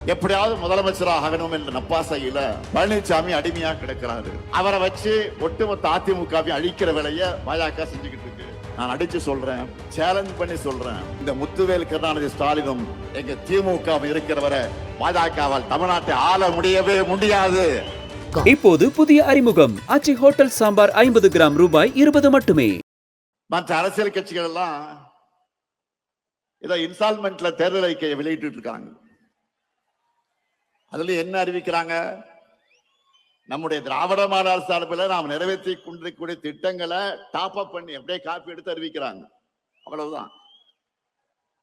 எப்படியாவது முதலமைச்சர் ஆகணும் என்ற நப்பாசையில பழனிசாமி அடிமையா கிடக்கிறாரு. அவரை வச்சு ஒட்டுமொத்த அதிமுகவை அழிக்கிற வேலையை பாஜக செஞ்சுக்கிட்டு இருக்கு. நான் அடிச்சு சொல்றேன், சேலஞ்ச் பண்ணி சொல்றேன், இந்த முத்துவேல் கருணாநிதி ஸ்டாலினும் எங்க திமுக இருக்கிறவரை பாஜகவால் தமிழ்நாட்டை ஆள முடியவே முடியாது. இப்போது புதிய அறிமுகம் ஆச்சி ஹோட்டல் சாம்பார் 50 கிராம் ரூபாய் 20 மட்டுமே. மற்ற அரசியல் கட்சிகள் எல்லாம் ஏதோ இன்ஸ்டால்மெண்ட்ல தேர்தல் அறிக்கையை வெளியிட்டு இருக்காங்க. அதுல என்ன அறிவிக்கிறாங்க? நம்முடைய திராவிட மாடல் சார்பில் நாம் நிறைவேற்றி கொண்டிருக்கக்கூடிய திட்டங்களை டாப் அப் பண்ணி அப்படியே காப்பி எடுத்து அறிவிக்கிறாங்க. அவ்வளவுதான்.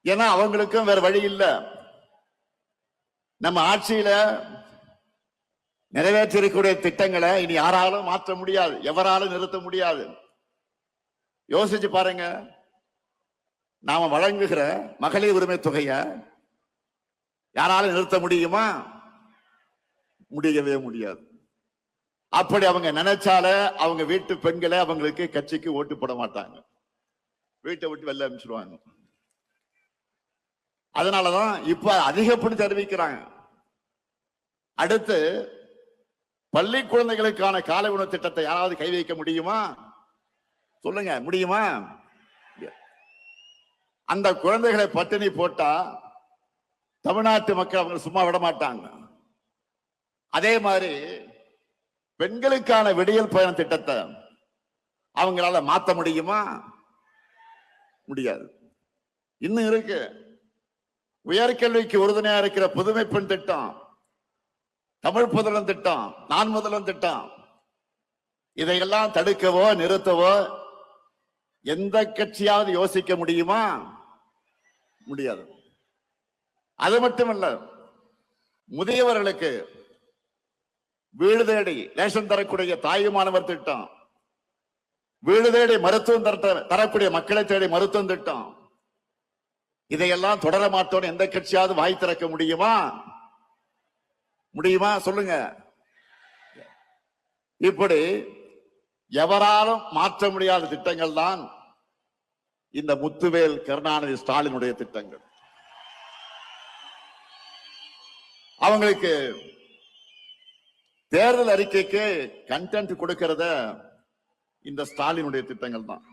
ஏன்னா அவங்களுக்கும் வேற வழி இல்லை. நம்ம ஆட்சியில நிறைவேற்றிருக்கக்கூடிய திட்டங்களை இனி யாராலும் மாற்ற முடியாது, எவராலும் நிறுத்த முடியாது. யோசிச்சு பாருங்க, நாம வழங்குகிற மகளிர் உரிமை தொகைய யாராலும் நிறுத்த முடியுமா? முடியவே முடியாது. அப்படி அவங்க நினைச்சால அவங்க வீட்டு பெண்களை அவங்களுக்கு கட்சிக்கு ஓட்டு போட மாட்டாங்க, வீட்டை விட்டு வெளில அனுப்பிச்சிருவாங்க. அதனாலதான் இப்ப அதிகப்படி தெரிவிக்கிறாங்க. அடுத்து பள்ளி குழந்தைகளுக்கான காலை உணவு திட்டத்தை யாராவது கை வைக்க முடியுமா? சொல்லுங்க, முடியுமா? அந்த குழந்தைகளை பட்டினி போட்டா தமிழ்நாட்டு மக்கள் அவங்க சும்மா விட மாட்டாங்க. அதே மாதிரி பெண்களுக்கான விடியல் பயண திட்டத்தை அவங்களால மாற்ற முடியுமா? முடியாது. இன்னும் இருக்கு. உயர்கல்விக்கு உறுதுணையா இருக்கிற புதுமை பெண் திட்டம், தமிழ் புதல்வன் திட்டம், நான் முதல்வன் திட்டம், இதையெல்லாம் தடுக்கவோ நிறுத்தவோ எந்த கட்சியாவது யோசிக்க முடியுமா? முடியாது. அது மட்டுமல்ல, முதியவர்களுக்கு வீடு தேடி ரேஷன் தரக்கூடிய தாயுமானவர் திட்டம், வீடு தேடி மருத்துவம் தரக்கூடிய மக்களை தேடி மருத்துவம் திட்டம், இதையெல்லாம் தொடர மாட்டோம் எந்த கட்சியாவது வாய் திறக்க முடியுமா? முடியுமா? சொல்லுங்க. இப்படி எவராலும் மாற்ற முடியாத திட்டங்கள் தான் இந்த முத்துவேல் கருணாநிதி ஸ்டாலினுடைய திட்டங்கள். அவங்களுக்கு தேர்தல் அறிக்கைக்கு கண்டென்ட் கொடுக்கிறத இந்த ஸ்டாலினுடைய திட்டங்கள் தான்.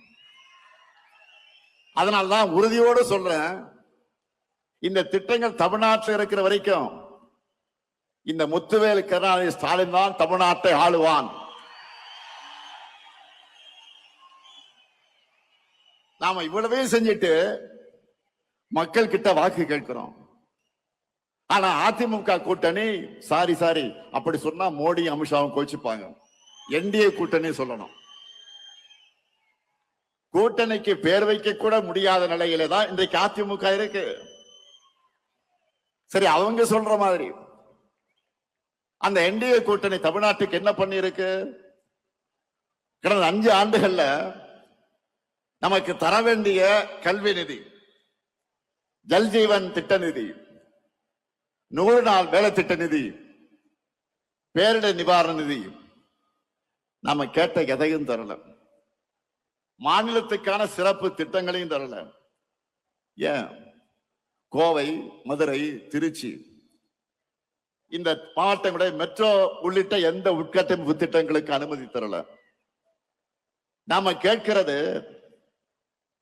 அதனால்தான் உறுதியோடு சொல்றேன், இந்த திட்டங்கள் தமிழ்நாட்டில் இருக்கிற வரைக்கும் இந்த முத்துவேல் கருணாநிதி ஸ்டாலின் தான் தமிழ்நாட்டை ஆளுவான். நாம இவ்வளவே செஞ்சுட்டு மக்கள் கிட்ட வாக்கு கேட்கிறோம். ஆனா அதிமுக கூட்டணி சாரி அப்படி சொன்னா மோடி அமித்ஷாவும் கோச்சிப்பாங்க. என்டிஏ கூட்டணி சொல்லணும். கூட்டணிக்கு பேர் வைக்க கூட முடியாத நிலையில தான் இன்றைக்கு அதிமுக இருக்கு. சரி, அவங்க சொல்ற மாதிரி அந்த என்டிஏ கூட்டணி தமிழ்நாட்டுக்கு என்ன பண்ணி இருக்கு? கடந்த 5 ஆண்டுகள்ல நமக்கு தர வேண்டிய கல்வி நிதி, ஜல்ஜீவன் திட்ட நிதி, 100 நாள் வேலை திட்ட நிதி, பேரிடர் நிவாரண நிதி, நாம கேட்ட எதையும் தரல. மாநிலத்துக்கான சிறப்பு திட்டங்களையும் தரல. ஏன்? கோவை, மதுரை, திருச்சி இந்த மாவட்டங்களுடைய மெட்ரோ உள்ளிட்ட எந்த உட்கட்டமைப்பு திட்டங்களுக்கு அனுமதி தரல. நாம கேட்கிறது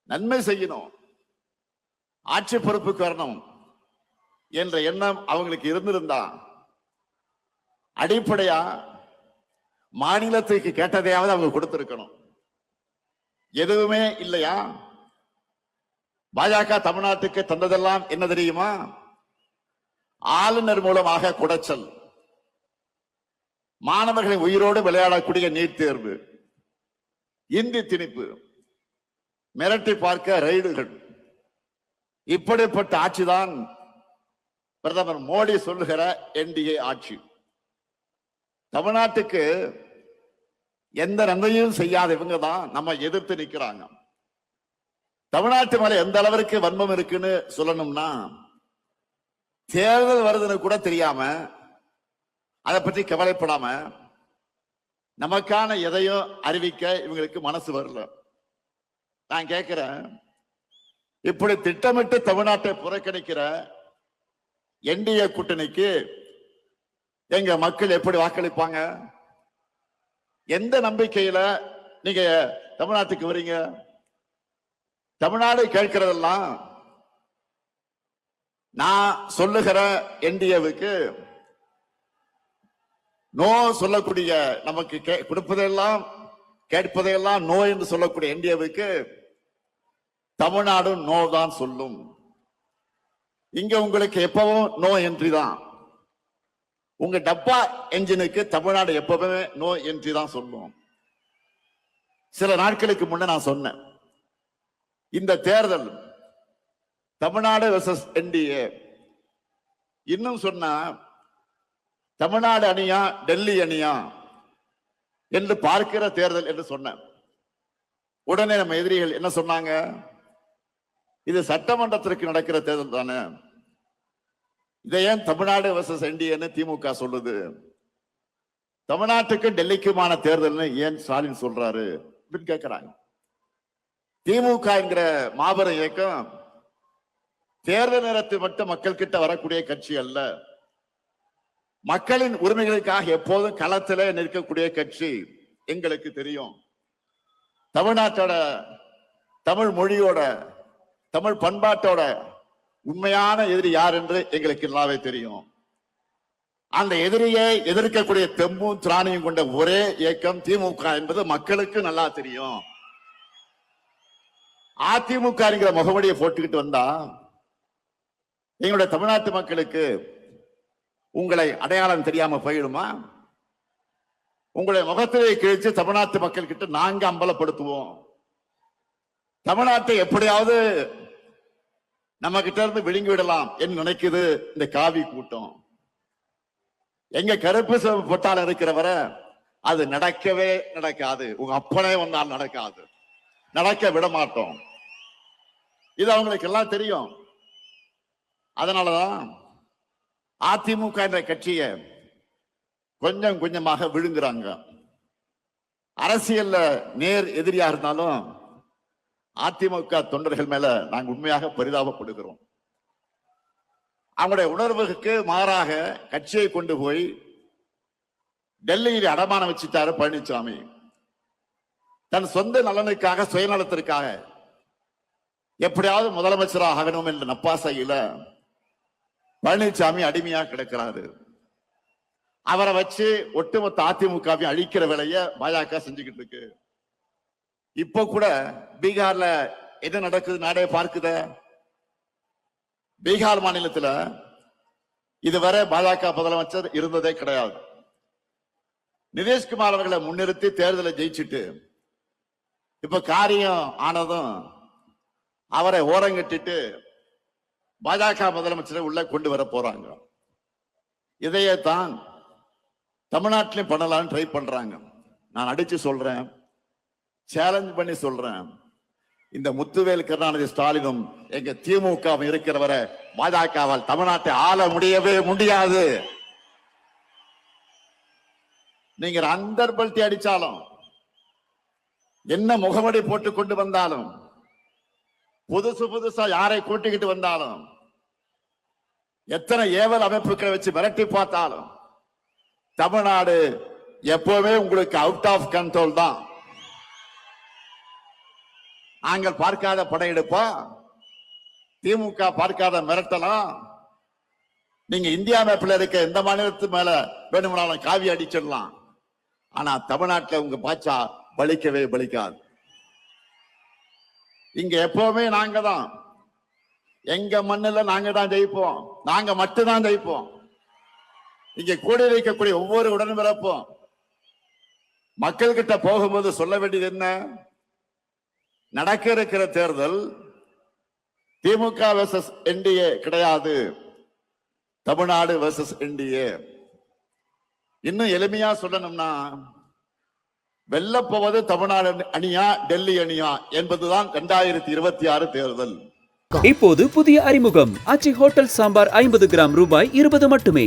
நன்மை செய்யணும், ஆட்சி பொறுப்புக்கு வரணும் என்ற எண்ணம் அவங்களுக்கு இருந்திருந்தா அடிப்படையா மாநிலத்துக்கு கேட்டதையாவது அவங்க கொடுத்திருக்கணும். எதுவுமே இல்லையா? பாஜக தமிழ்நாட்டுக்கு தந்ததெல்லாம் என்ன தெரியுமா? ஆளுநர் மூலமாக குடைச்சல், மாணவர்களின் உயிரோடு விளையாடக்கூடிய நீட் தேர்வு, இந்தி திணிப்பு, மிரட்டி பார்க்க ரைடுகள், இப்படிப்பட்ட ஆட்சிதான் பிரதமர் மோடி சொல்லுகிற என்டிஏ ஆட்சி. தமிழ்நாட்டுக்கு எந்த நன்மையும் செய்யாத இவங்க தான் நம்ம எதிர்த்து நிற்கிறாங்க. தமிழ்நாட்டு மேல எந்த அளவிற்கு வன்மம் இருக்குன்னு சொல்லணும்னா, தேர்தல் வருதுன்னு கூட தெரியாம, அதை பற்றி கவலைப்படாம, நமக்கான எதையும் அறிவிக்க இவங்களுக்கு மனசு வரல. நான் கேட்கிறேன், இப்படி திட்டமிட்டு தமிழ்நாட்டை புறக்கணிக்கிற என்டிஏ கூட்டணிக்கு எங்க மக்கள் எப்படி வாக்களிப்பாங்க? எந்த நம்பிக்கையில நீங்க தமிழ்நாட்டுக்கு வரீங்க? தமிழ்நாடு கேட்கிறதெல்லாம் நான் சொல்லுகிற என்டிஏவுக்கு நோ சொல்லக்கூடிய, நமக்கு கொடுப்பதெல்லாம் கேட்பதையெல்லாம் நோ என்று சொல்லக்கூடிய என்டிஏவுக்கு தமிழ்நாடு நோ தான் சொல்லும். இங்க உங்களுக்கு எப்பவும் நோ என்ட்ரி தான். உங்க டப்பா என்ஜினுக்கு தமிழ்நாடு எப்பவுமே நோ என்ட்ரி தான் சொல்லும். சில நாட்களுக்கு முன்ன நான் சொன்னேன், இந்த தேர்தல் தமிழ்நாடு வெர்சஸ் என்டிஏ, இன்னும் சொன்னா தமிழ்நாடு அணியா டெல்லி அணியா என்று பார்க்கிற தேர்தல் என்று சொன்னேன். உடனே நம்ம எதிரிகள் என்ன சொன்னாங்க? இது சட்டமன்றத்திற்கு நடக்கிற தேர்தல் தானே, இதை ஏன் தமிழ்நாடு வெர்சஸ் என்டிஏன்னு திமுக சொல்லுது? தமிழ்நாட்டுக்கு டெல்லிக்குமான தேர்தல்னு ஏன் ஸ்டாலின் சொல்றாரு அப்படின்னு கேட்கிறாங்க. திமுக என்கிற மாபெரும் இயக்கம் தேர்தல் நேரத்தில் மட்டும் மக்கள் கிட்ட வரக்கூடிய கட்சி அல்ல, மக்களின் உரிமைகளுக்காக எப்போதும் களத்திலே நிற்கக்கூடிய கட்சி. எங்களுக்கு தெரியும் தமிழ்நாட்டோட, தமிழ் மொழியோட, தமிழ் பண்பாட்டோட உண்மையான எதிரி யார் என்று எங்களுக்கு நல்லாவே தெரியும். அந்த எதிரியை எதிர்க்கக்கூடிய தெம்பும் திராணியும் கொண்ட ஒரே இயக்கம் திமுக என்பது மக்களுக்கு நல்லா தெரியும். அதிமுக என்கிற முகவடியை போட்டுக்கிட்டு வந்தா எங்களுடைய தமிழ்நாட்டு மக்களுக்கு உங்களை அடையாளம் தெரியாம போயிடுமா? உங்களுடைய முகத்திலே கிழிச்சு தமிழ்நாட்டு மக்கள் கிட்ட நாங்க அம்பலப்படுத்துவோம். தமிழ்நாட்டை எப்படியாவது நம்ம கிட்ட இருந்து விழுங்கி விடலாம் என்று நினைக்குது இந்த காவி கூட்டம். எங்க கருப்பு சிவப்பு பொட்டால் இருக்கிறவர அது நடக்கவே நடக்காது. உங்க அப்பனே வந்தால் நடக்காது, நடக்க விட மாட்டோம். இது அவங்களுக்கு எல்லாம் தெரியும். அதனாலதான் அதிமுக என்ற கட்சியை கொஞ்சம் கொஞ்சமாக விழுங்குறாங்க. அரசியல்ல நேர் எதிரியா இருந்தாலும் அதிமுக தொண்டர்கள் மேல நாங்க உண்மையாக பரிதாபப்படுகிறோம். அவங்களுடைய உணர்வுக்கு மாறாக கட்சியை கொண்டு போய் டெல்லியில் அடமானம் வச்சுட்டாரு பழனிசாமி. தன் சொந்த நலனுக்காக, சுயநலத்திற்காக எப்படியாவது முதலமைச்சராக ஆகணும் என்ற நப்பாசையில பழனிசாமி அடிமையா கிடக்கிறாரு. அவரை வச்சு ஒட்டுமொத்த அதிமுகவை அழிக்கிற வேலைய பாஜக செஞ்சுக்கிட்டு இருக்கு. இப்ப கூட பீகார்ல என்ன நடக்குது நாடே பார்க்குத. பீகார் மாநிலத்துல இதுவரை பாஜக முதலமைச்சர் இருந்ததே கிடையாது. நிதிஷ்குமார் அவர்களை முன்னிறுத்தி தேர்தலை ஜெயிச்சுட்டு இப்ப காரியம் ஆனதும் அவரை ஓரங்கட்டிட்டு பாஜக முதலமைச்சரை உள்ள கொண்டு வர போறாங்க. இதையே தான் தமிழ்நாட்டிலும் பண்ணலாம்னு ட்ரை பண்றாங்க. நான் அடிச்சு சொல்றேன், சேலஞ்ச் பண்ணி சொல்றேன், இந்த முத்துவேல் கருணாநிதி ஸ்டாலினும் எங்க திமுக இருக்கிறவரை பாஜகவால் தமிழ்நாட்டை ஆள முடியவே முடியாது. நீங்க அந்தர்பல்ட்டி அடிச்சாலும், என்ன முகமடி போட்டு கொண்டு வந்தாலும், புதுசா யாரை கூட்டிக்கிட்டு வந்தாலும், எத்தனை ஏவல் அமைப்புகளை வச்சு மிரட்டி பார்த்தாலும் தமிழ்நாடு எப்பவுமே உங்களுக்கு அவுட் ஆஃப் கண்ட்ரோல் தான். நாங்கள் பார்க்காத படையெடுப்பா, திமுக பார்க்காத மிரட்டலாம். நீங்க இந்தியா மேப்ல இருக்க எந்த மாநிலத்து மேல வேணும்னாலும் காவி அடிச்சிடலாம். ஆனா தமிழ்நாட்டில் உங்க பாச்சா பலிக்கவே பலிக்காது. இங்க எப்பவுமே நாங்க தான், எங்க மண்ணில் நாங்க தான் ஜெயிப்போம், நாங்க மட்டும்தான் ஜெயிப்போம். இங்க கூடி வைக்கக்கூடிய ஒவ்வொரு உடன்பிறப்பும் மக்கள் கிட்ட போகும்போது சொல்ல வேண்டியது என்ன? நடக்க இருக்கிற தேர்தல் திமுக வெர்சஸ் என்டிஏ கிடையாது, தமிழ்நாடு வெர்சஸ் என்டிஏ. இன்னும் எளிமையா சொல்லணும்னா, வெல்ல போவது தமிழ்நாடு அணியா டெல்லி அணியா என்பதுதான் 2026 தேர்தல். இப்போது புதிய அறிமுகம் ஆச்சி ஹோட்டல் சாம்பார் 50 கிராம் ரூபாய் 20 மட்டுமே.